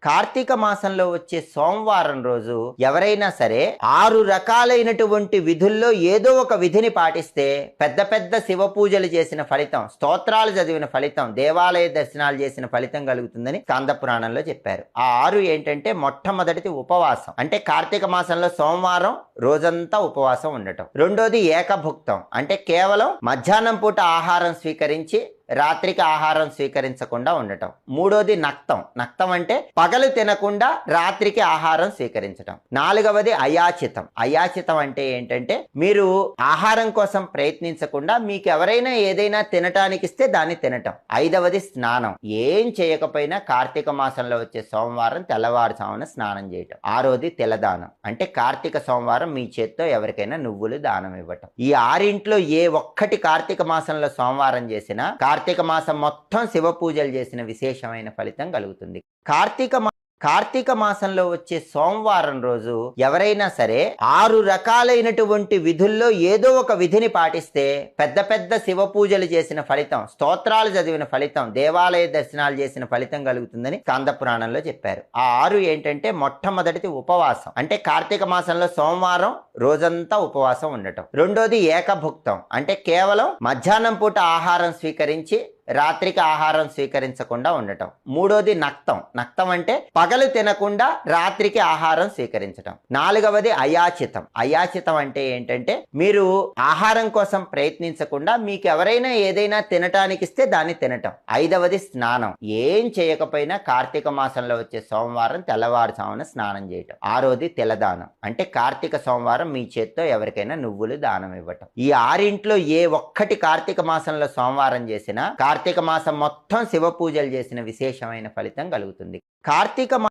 కార్తీక మాసంలో వచ్చే సోమవారం రోజు ఎవరైనా సరే 6 రకాలైనటువంటి విధుల్లో ఏదో ఒక విధిని పాటిస్తే పెద్ద పెద్ద శివ పూజలు చేసిన ఫలితం, స్తోత్రాలు చదివిన ఫలితం, దేవాలయ దర్శనాలు చేసిన ఫలితం కలుగుతుందని స్కంద పురాణంలో చెప్పారు. ఆ 6 ఏంటంటే మొట్టమొదటిది ఉపవాసం, అంటే కార్తీక మాసంలో సోమవారం రోజంతా ఉపవాసం ఉండటం. రెండోది ఏకభుక్తం, అంటే కేవలం మధ్యాహ్నం పూట ఆహారం స్వీకరించి రాత్రికి ఆహారం స్వీకరించకుండా ఉండటం. మూడోది నక్తం, నక్తం అంటే పగలు తినకుండా రాత్రికి ఆహారం స్వీకరించటం. నాలుగవది అయాచితం, అయాచితం అంటే ఏంటంటే మీరు ఆహారం కోసం ప్రయత్నించకుండా మీకు ఎవరైనా ఏదైనా తినటానికి ఇస్తే దాన్ని తినటం. ఐదవది స్నానం, ఏం చేయకపోయినా కార్తీక మాసంలో వచ్చే సోమవారం తెల్లవారుజామున స్నానం చేయటం. ఆరోది తిలదానం, అంటే కార్తీక సోమవారం మీ చేత్తో ఎవరికైనా నువ్వులు దానం ఇవ్వటం. ఈ ఆరింట్లో ఏ ఒక్కటి కార్తీక మాసంలో సోమవారం చేసినా కార్తీక మాసం మొత్తం శివ పూజలు చేసిన విశేషమైన ఫలితం కలుగుతుంది. కార్తీక మాసంలో వచ్చే సోమవారం రోజు ఎవరైనా సరే 6 రకాలైనటువంటి విధుల్లో ఏదో ఒక విధిని పాటిస్తే పెద్ద పెద్ద శివ పూజలు చేసిన ఫలితం, స్తోత్రాలు చదివిన ఫలితం, దేవాలయ దర్శనాలు చేసిన ఫలితం కలుగుతుందని స్కంద పురాణంలో చెప్పారు. ఆ 6 ఏంటంటే మొట్టమొదటిది ఉపవాసం, అంటే కార్తీక మాసంలో సోమవారం రోజంతా ఉపవాసం ఉండటం. రెండోది ఏకభుక్తం, అంటే కేవలం మధ్యాహ్నం పూట ఆహారం స్వీకరించి రాత్రికి ఆహారం స్వీకరించకుండా ఉండటం. మూడోది నక్తం, నక్తం అంటే పగలు తినకుండా రాత్రికి ఆహారం స్వీకరించటం. నాలుగవది అయాచితం, అయాచితం అంటే ఏంటంటే మీరు ఆహారం కోసం ప్రయత్నించకుండా మీకు ఎవరైనా ఏదైనా తినటానికి ఇస్తే దాన్ని తినటం. ఐదవది స్నానం, ఏం చేయకపోయినా కార్తీక మాసంలో వచ్చే సోమవారం తెల్లవారుజామున స్నానం చేయటం. ఆరోది తిలదానం, అంటే కార్తీక సోమవారం మీ చేత్తో ఎవరికైనా నువ్వులు దానం ఇవ్వటం. ఈ ఆరింట్లో ఏ ఒక్కటి కార్తీక మాసంలో సోమవారం చేసినా కార్తీక మాసం మొత్తం శివ పూజలు చేసిన విశేషమైన ఫలితం కలుగుతుంది. కార్తీక